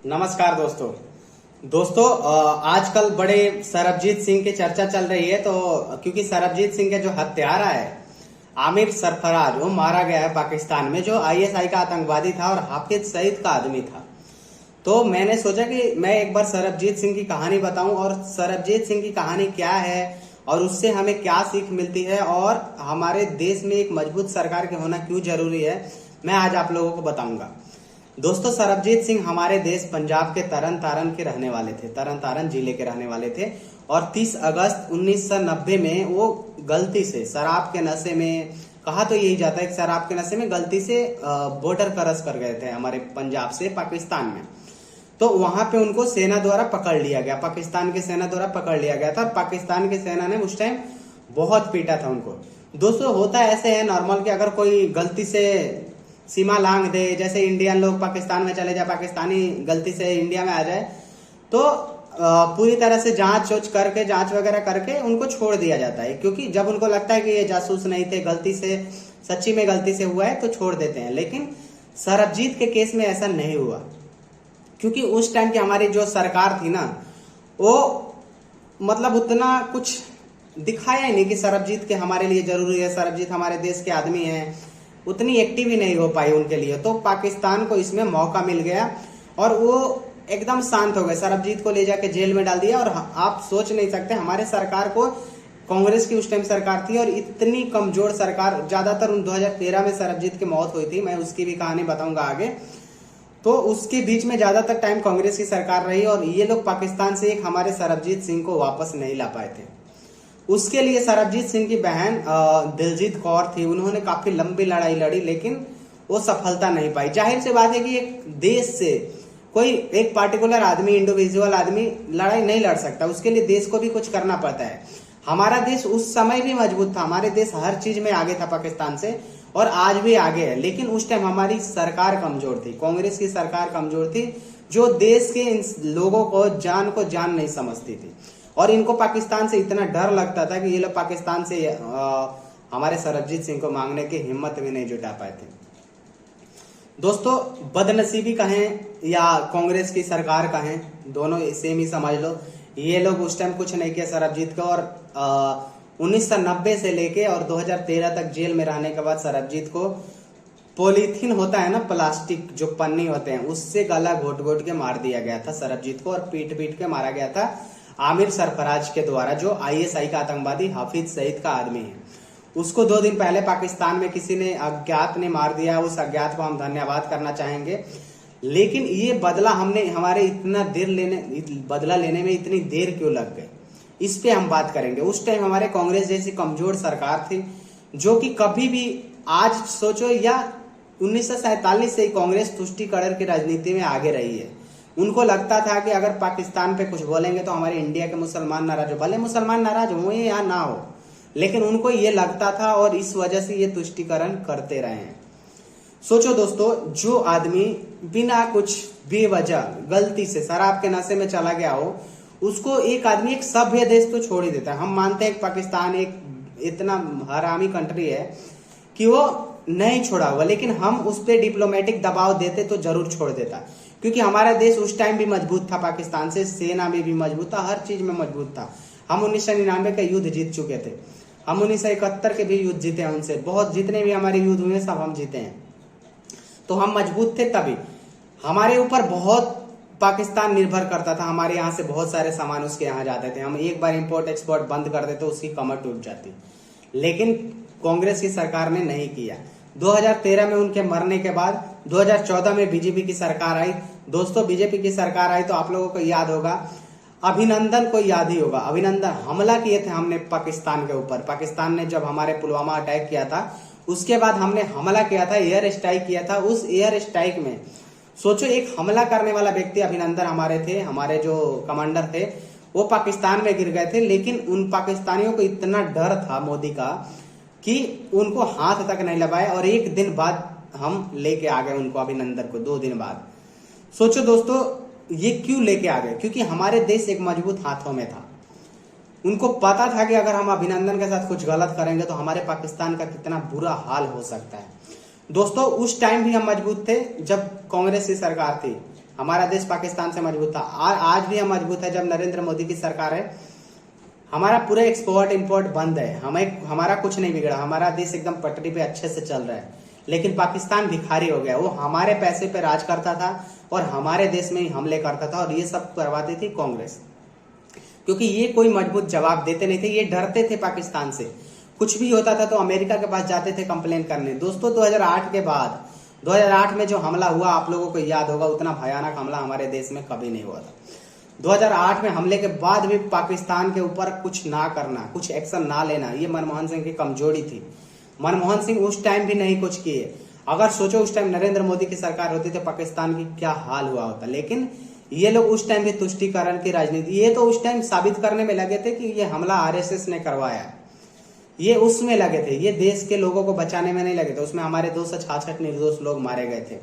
नमस्कार दोस्तों। आजकल बड़े सरबजीत सिंह की चर्चा चल रही है। तो क्योंकि सरबजीत सिंह के जो हत्यारा है आमिर सरफराज, वो मारा गया है पाकिस्तान में, जो आईएसआई का आतंकवादी था और हाफिज सईद का आदमी था। तो मैंने सोचा कि मैं एक बार सरबजीत सिंह की कहानी बताऊं और सरबजीत सिंह की कहानी क्या है और उससे हमें क्या सीख मिलती है और हमारे देश में एक मजबूत सरकार के होना क्यों जरूरी है, मैं आज आप लोगों को बताऊंगा। दोस्तों, सरबजीत सिंह हमारे देश पंजाब के तरन तारण के रहने वाले थे, तरन तारण जिले के रहने वाले थे और 30 अगस्त 1990 में वो गलती से शराब के नशे में, कहा तो यही जाता है कि शराब के नशे में गलती से बॉर्डर क्रॉस कर गए थे हमारे पंजाब से पाकिस्तान में। तो वहां पे उनको सेना द्वारा पकड़ लिया गया, पाकिस्तान की सेना द्वारा पकड़ लिया गया था। पाकिस्तान की सेना ने उस टाइम बहुत पीटा था उनको। दोस्तों, होता ऐसे है नॉर्मल कि अगर कोई गलती से सीमा लांघ दे, जैसे इंडियन लोग पाकिस्तान में चले जाए, पाकिस्तानी गलती से इंडिया में आ जाए, तो पूरी तरह से जांच वगैरह करके उनको छोड़ दिया जाता है। क्योंकि जब उनको लगता है कि ये जासूस नहीं थे, गलती से, सच्ची में गलती से हुआ है, तो छोड़ देते हैं। लेकिन सरबजीत के केस में ऐसा नहीं हुआ, क्योंकि उस टाइम की हमारी जो सरकार थी ना, वो मतलब उतना कुछ दिखाया ही नहीं कि सरबजीत के हमारे लिए जरूरी है, सरबजीत हमारे देश के आदमी हैं, उतनी एक्टिव ही नहीं हो पाई उनके लिए। तो पाकिस्तान को इसमें मौका मिल गया और वो एकदम शांत हो गए। सरबजीत को ले जाके जेल में डाल दिया। और आप सोच नहीं सकते, हमारे सरकार को, कांग्रेस की उस टाइम सरकार थी और इतनी कमजोर सरकार, ज्यादातर 2013 में सरबजीत की मौत हुई थी, मैं उसकी भी कहानी बताऊंगा आगे। तो उसके बीच में ज्यादातर टाइम कांग्रेस की सरकार रही और ये लोग पाकिस्तान से एक हमारे सरबजीत सिंह को वापस नहीं ला पाए थे। उसके लिए सरबजीत सिंह की बहन दिलजीत कौर थी, उन्होंने काफी लंबी लड़ाई लड़ी, लेकिन वो सफलता नहीं पाई। जाहिर सी बात है कि एक देश से कोई एक पार्टिकुलर आदमी, इंडिविजुअल आदमी लड़ाई नहीं लड़ सकता, उसके लिए देश को भी कुछ करना पड़ता है। हमारा देश उस समय भी मजबूत था, हमारे देश हर चीज में आगे था पाकिस्तान से और आज भी आगे है। लेकिन उस टाइम हमारी सरकार कमजोर थी, कांग्रेस की सरकार कमजोर थी, जो देश के इन लोगों को जान नहीं समझती थी। और इनको पाकिस्तान से इतना डर लगता था कि ये लोग पाकिस्तान से हमारे सरबजीत सिंह को मांगने की हिम्मत भी नहीं जुटा पाए थे। दोस्तों, बदनसीबी कहें या कांग्रेस की सरकार कहें, दोनों सेम ही समझ लो। ये लोग उस टाइम कुछ नहीं किया सरबजीत का। और 1990 से लेके और 2013 तक जेल में रहने के बाद सरबजीत को पॉलीथीन होता है ना, प्लास्टिक जो पन्नी होते हैं, उससे गला घोट घोट के मार दिया गया था सरबजीत को। और पीट पीट के मारा गया था आमिर सरफराज के द्वारा, जो आईएसआई का आतंकवादी हाफिज सईद का आदमी है। उसको 2 दिन पहले पाकिस्तान में किसी ने, अज्ञात ने मार दिया। उस अज्ञात को हम धन्यवाद करना चाहेंगे। लेकिन ये बदला बदला लेने में इतनी देर क्यों लग गई, इस पे हम बात करेंगे। उस टाइम हमारे कांग्रेस जैसी कमजोर सरकार थी, जो कि कभी भी, आज सोचो, या 1947 से ही कांग्रेस तुष्टीकरण की राजनीति में आगे रही है। उनको लगता था कि अगर पाकिस्तान पे कुछ बोलेंगे तो हमारे इंडिया के मुसलमान नाराज हो, भले मुसलमान नाराज हो या ना हो, लेकिन उनको ये लगता था और इस वजह से ये तुष्टीकरण करते रहे हैं। सोचो दोस्तों, जो आदमी बिना कुछ बेवजह गलती से शराब के नशे में चला गया हो, उसको एक आदमी एक सभ्य देश तो छोड़ ही देता है। हम मानते हैं कि पाकिस्तान एक इतना हरामी कंट्री है कि वो नहीं छोड़ा हुआ, लेकिन हम उस पर डिप्लोमेटिक दबाव देते तो जरूर छोड़ देता, क्योंकि हमारा देश उस टाइम भी मजबूत था पाकिस्तान से, सेना में भी मजबूत था, हर चीज में मजबूत था। हम 1999 का युद्ध जीत चुके थे, हम 1971 के भी युद्ध जीते हैं उनसे, बहुत जितने भी हमारे युद्ध हुए सब हम जीते हैं। तो हम मजबूत थे तभी। हमारे ऊपर बहुत पाकिस्तान निर्भर करता था, हमारे यहाँ से बहुत सारे सामान उसके यहाँ जाते थे। हम एक बार इंपोर्ट एक्सपोर्ट बंद कर देते तो उसकी कमर टूट जाती, लेकिन कांग्रेस की सरकार ने नहीं किया। 2013 में उनके मरने के बाद 2014 में बीजेपी की सरकार आई। दोस्तों, बीजेपी की सरकार आई तो आप लोगों को याद होगा, अभिनंदन को याद ही होगा, अभिनंदन हमला किए थे हमने पाकिस्तान के ऊपर। पाकिस्तान ने जब हमारे पुलवामा अटैक किया था, उसके बाद हमने हमला किया था, एयर स्ट्राइक किया था। उस एयर स्ट्राइक में सोचो, एक हमला करने वाला व्यक्ति अभिनंदन हमारे थे, हमारे जो कमांडर थे, वो पाकिस्तान में गिर गए थे। लेकिन उन पाकिस्तानियों को इतना डर था मोदी का कि उनको हाथ तक नहीं लगाए और एक दिन बाद हम लेके आ गए उनको, अभिनंदन को 2 दिन बाद। सोचो दोस्तों, ये क्यों लेके आ गए? क्योंकि हमारे देश एक मजबूत हाथों में था। उनको पता था कि अगर हम अभिनंदन के साथ कुछ गलत करेंगे तो हमारे पाकिस्तान का कितना बुरा हाल हो सकता है। दोस्तों, उस टाइम भी हम मजबूत थे जब कांग्रेस की सरकार थी, हमारा देश पाकिस्तान से मजबूत था और आज भी हम मजबूत है। जब नरेंद्र मोदी की सरकार है, हमारा पूरे एक्सपोर्ट इंपोर्ट बंद है, हमारा कुछ नहीं बिगड़ा, हमारा देश एकदम पटरी पे अच्छे से चल रहा है। लेकिन पाकिस्तान भिखारी हो गया, वो हमारे पैसे पे राज करता था और हमारे देश में ही हमले करता था, और ये सब करवाती थी कांग्रेस, क्योंकि ये कोई मजबूत जवाब देते नहीं थे, ये डरते थे पाकिस्तान से। कुछ भी होता था तो अमेरिका के पास जाते थे कंप्लेन करने। दोस्तों 2008 के बाद, 2008 में जो हमला हुआ आप लोगों को याद होगा, उतना भयानक हमला हमारे देश में कभी नहीं हुआ था। 2008 में हमले के बाद भी पाकिस्तान के ऊपर कुछ ना करना, कुछ एक्शन ना लेना, ये मनमोहन सिंह की कमजोरी थी। मनमोहन सिंह उस टाइम भी नहीं कुछ किए। अगर सोचो उस टाइम नरेंद्र मोदी की सरकार होती तो पाकिस्तान की क्या हाल हुआ होता। लेकिन ये लोग उस टाइम भी तुष्टीकरण की राजनीति, ये तो उस टाइम साबित करने में लगे थे कि ये हमला आरएसएस ने करवाया, ये उसमें लगे थे, ये देश के लोगों को बचाने में नहीं लगे थे। उसमें हमारे 266 निर्दोष लोग मारे गए थे।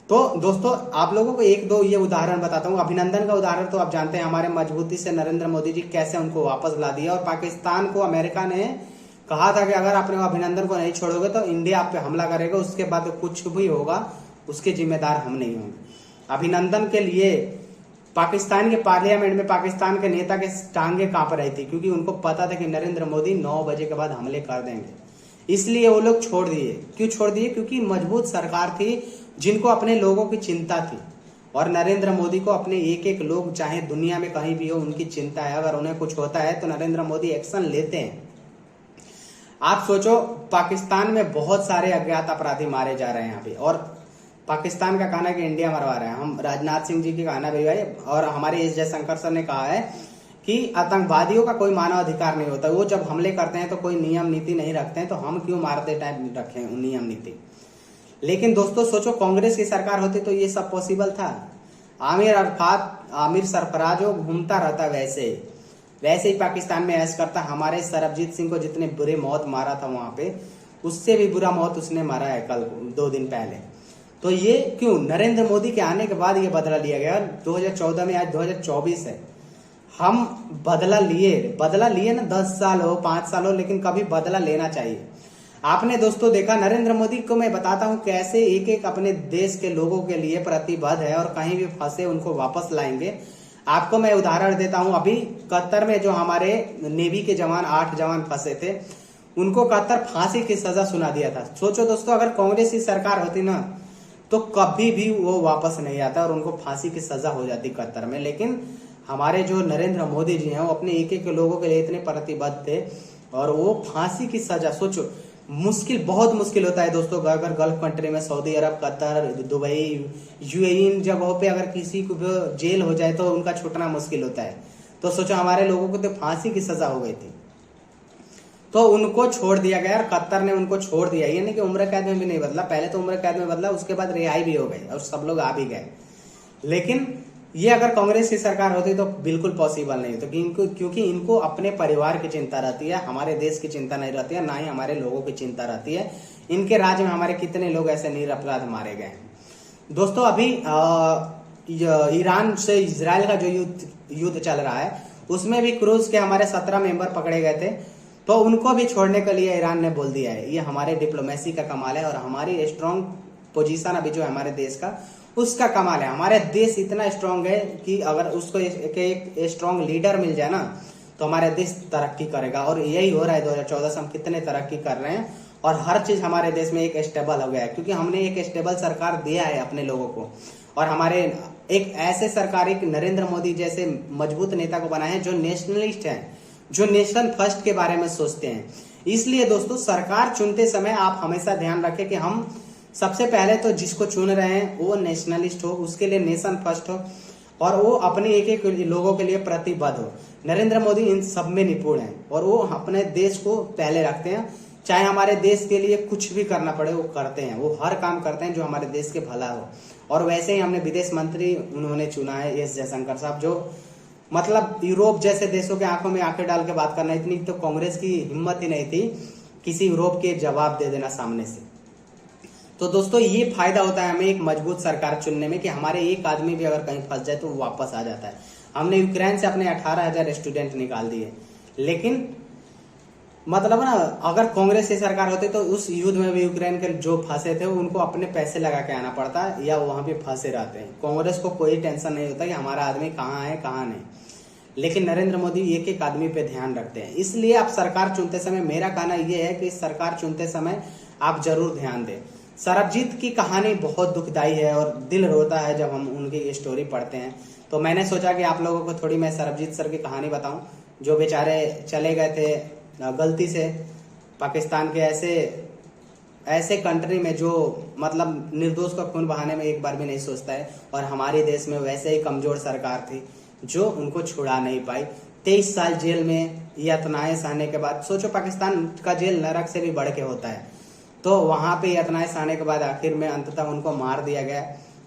तो दोस्तों आप लोगों को एक दो ये उदाहरण बताता हूँ। अभिनंदन का उदाहरण तो आप जानते हैं, हमारे मजबूती से नरेंद्र मोदी जी कैसे उनको वापस ला दिया, और पाकिस्तान को अमेरिका ने कहा था कि अगर आपने अभिनंदन को नहीं छोड़ोगे तो इंडिया आप पे हमला करेगा, उसके बाद कुछ भी होगा उसके जिम्मेदार हम नहीं होंगे। अभिनंदन के लिए पाकिस्तान के पार्लियामेंट में पाकिस्तान के नेता के टांगे कांप रही थी, क्योंकि उनको पता था कि नरेंद्र मोदी 9 बजे के बाद हमले कर देंगे, इसलिए वो लोग छोड़ दिए। क्यों छोड़ दिए? क्योंकि मजबूत सरकार थी जिनको अपने लोगों की चिंता थी, और नरेंद्र मोदी को अपने एक एक लोग चाहे दुनिया में कहीं भी हो उनकी चिंता है। अगर उन्हें कुछ होता है तो नरेंद्र मोदी एक्शन लेते हैं। आप सोचो पाकिस्तान में बहुत सारे अज्ञात अपराधी मारे जा रहे हैं यहाँ पे, और पाकिस्तान का कहना है कि इंडिया मरवा रहा है। हम राजनाथ सिंह जी की कहना भी है, और हमारे एस जयशंकर सर ने कहा है कि आतंकवादियों का कोई मानव अधिकार नहीं होता, वो जब हमले करते हैं तो कोई नियम नीति नहीं रखते हैं, तो हम क्यों मारते टाइम रखें नियम नीति। लेकिन दोस्तों सोचो कांग्रेस की सरकार होती तो ये सब पॉसिबल था। आमिर सरफराज जो घूमता रहता वैसे ही पाकिस्तान में ऐश करता। हमारे सरबजीत सिंह को जितने बुरे मौत मारा था वहां पे, उससे भी बुरा मौत उसने मारा है कल 2 दिन पहले। तो ये क्यों? नरेंद्र मोदी के आने के बाद ये बदला लिया गया। 2014 में, आज 2024 है, हम बदला लिए ना, 10 साल हो 5 साल हो, लेकिन कभी बदला लेना चाहिए। आपने दोस्तों देखा नरेंद्र मोदी को मैं बताता हूं कैसे एक एक अपने देश के लोगों के लिए प्रतिबद्ध है, और कहीं भी फंसे उनको वापस लाएंगे। आपको मैं उदाहरण देता हूं, अभी कतर में जो हमारे नेवी के जवान 8 जवान फंसे थे, उनको कतर फांसी की सजा सुना दिया था। सोचो दोस्तों अगर कांग्रेस की सरकार होती ना तो कभी भी वो वापस नहीं आता और उनको फांसी की सजा हो जाती कतर में। लेकिन हमारे जो नरेंद्र मोदी जी हैं वो अपने एक एक लोगों के लिए इतने प्रतिबद्ध थे, और वो फांसी की सजा, सोचो बहुत मुश्किल होता है दोस्तों। अगर गल्फ कंट्री में सऊदी अरब, कतर, दुबई, यूएई इन जगहों पे अगर किसी को जेल हो जाए तो उनका छूटना मुश्किल होता है। तो सोचो हमारे लोगों को तो फांसी की सजा हो गई थी, तो उनको छोड़ दिया गया, और कतर ने उनको छोड़ दिया। ये नहीं कि उम्र कैद में भी नहीं बदला, पहले तो उम्र कैद में बदला, उसके बाद रिहाई भी हो गई और सब लोग आ भी गए। लेकिन ये अगर कांग्रेस की सरकार होती तो बिल्कुल पॉसिबल नहीं होता, क्योंकि इनको अपने परिवार की चिंता रहती है, हमारे देश की चिंता नहीं रहती है, ना ही हमारे लोगों की चिंता रहती है। इनके राज्य में हमारे कितने लोग ऐसे निरपराध मारे गए हैं। दोस्तों अभी ईरान से इजराइल का जो युद्ध चल रहा है, उसमें भी क्रूज के हमारे 17 मेंबर पकड़े गए थे, तो उनको भी छोड़ने के लिए ईरान ने बोल दिया है। ये हमारे डिप्लोमेसी का कमाल है, और हमारी स्ट्रॉन्ग पोजीशन अभी जो है हमारे देश का, उसका कमाल है। हमारे देश इतना स्ट्रांग है कि अगर उसको एक स्ट्रांग लीडर मिल जाए ना तो हमारा देश तरक्की करेगा, और यही हो रहा है। 2014 से हम कितने तरक्की कर रहे हैं, और हर चीज हमारे देश में एक स्टेबल हो गया है, क्योंकि हमने एक स्टेबल सरकार दिया है अपने लोगों को, और हमारे एक ऐसे सरकार, एक नरेंद्र मोदी जैसे मजबूत नेता को बनाए हैं जो नेशनलिस्ट हैं, जो नेशन फर्स्ट के बारे में सोचते हैं। इसलिए दोस्तों सरकार चुनते समय आप हमेशा ध्यान रखें कि हम सबसे पहले तो जिसको चुन रहे हैं वो नेशनलिस्ट हो, उसके लिए नेशन फर्स्ट हो, और वो अपने एक एक लोगों के लिए प्रतिबद्ध हो। नरेंद्र मोदी इन सब में निपुण है, और वो अपने देश को पहले रखते हैं। चाहे हमारे देश के लिए कुछ भी करना पड़े वो करते हैं, वो हर काम करते हैं जो हमारे देश के भला हो। और वैसे ही हमने विदेश मंत्री उन्होंने चुना है एस जयशंकर साहब, जो मतलब यूरोप जैसे देशों के आंखों में आंखें डाल के बात करना, इतनी तो कांग्रेस की हिम्मत ही नहीं थी किसी यूरोप के जवाब दे देना सामने से। तो दोस्तों ये फायदा होता है हमें एक मजबूत सरकार चुनने में, कि हमारे एक आदमी भी अगर कहीं फंस जाए तो वो वापस आ जाता है। हमने यूक्रेन से अपने 18,000 स्टूडेंट निकाल दिए, लेकिन मतलब ना, अगर कांग्रेस की सरकार होती तो उस युद्ध में भी यूक्रेन के जो फंसे थे उनको अपने पैसे लगा के आना पड़ता, या वहां पे फंसे रहते हैं। कांग्रेस को कोई टेंशन नहीं होता कि हमारा आदमी कहाँ है कहाँ नहीं। लेकिन नरेंद्र मोदी एक एक आदमी पे ध्यान रखते हैं। इसलिए आप सरकार चुनते समय, मेरा कहना यह है कि सरकार चुनते समय आप जरूर ध्यान दें। सरबजीत की कहानी बहुत दुखदाई है और दिल रोता है जब हम उनकी स्टोरी पढ़ते हैं। तो मैंने सोचा कि आप लोगों को थोड़ी मैं सरबजीत सर की कहानी बताऊं, जो बेचारे चले गए थे गलती से पाकिस्तान के ऐसे कंट्री में जो मतलब निर्दोष का खून बहाने में एक बार भी नहीं सोचता है। और हमारे देश में वैसे ही कमजोर सरकार थी जो उनको छुड़ा नहीं पाई। 23 साल जेल में यातनाएं सहने के बाद, सोचो पाकिस्तान का जेल नरक से भी बढ़ के होता है, तो वहां पे यातनाएं सहने के बाद आखिर में अंततः उनको मार दिया गया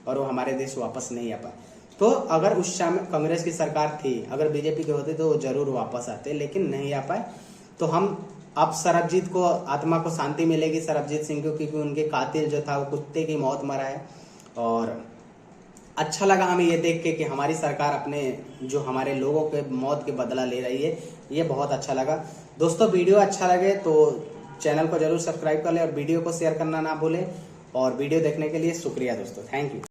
और वो हमारे देश वापस नहीं आ पाए। तो अगर उस समय कांग्रेस की सरकार थी, अगर बीजेपी के होते तो वो जरूर वापस आते, लेकिन नहीं आ पाए। तो हम अब सरबजीत को आत्मा को शांति मिलेगी, सरबजीत सिंह को, क्योंकि उनके कातिल जो था वो कुत्ते की मौत मरा है। और अच्छा लगा हमें ये देख के कि हमारी सरकार अपने जो हमारे लोगों के मौत के बदला ले रही है, ये बहुत अच्छा लगा। दोस्तों वीडियो अच्छा लगे तो चैनल को जरूर सब्सक्राइब कर लें और वीडियो को शेयर करना ना भूलें। और वीडियो देखने के लिए शुक्रिया दोस्तों, थैंक यू।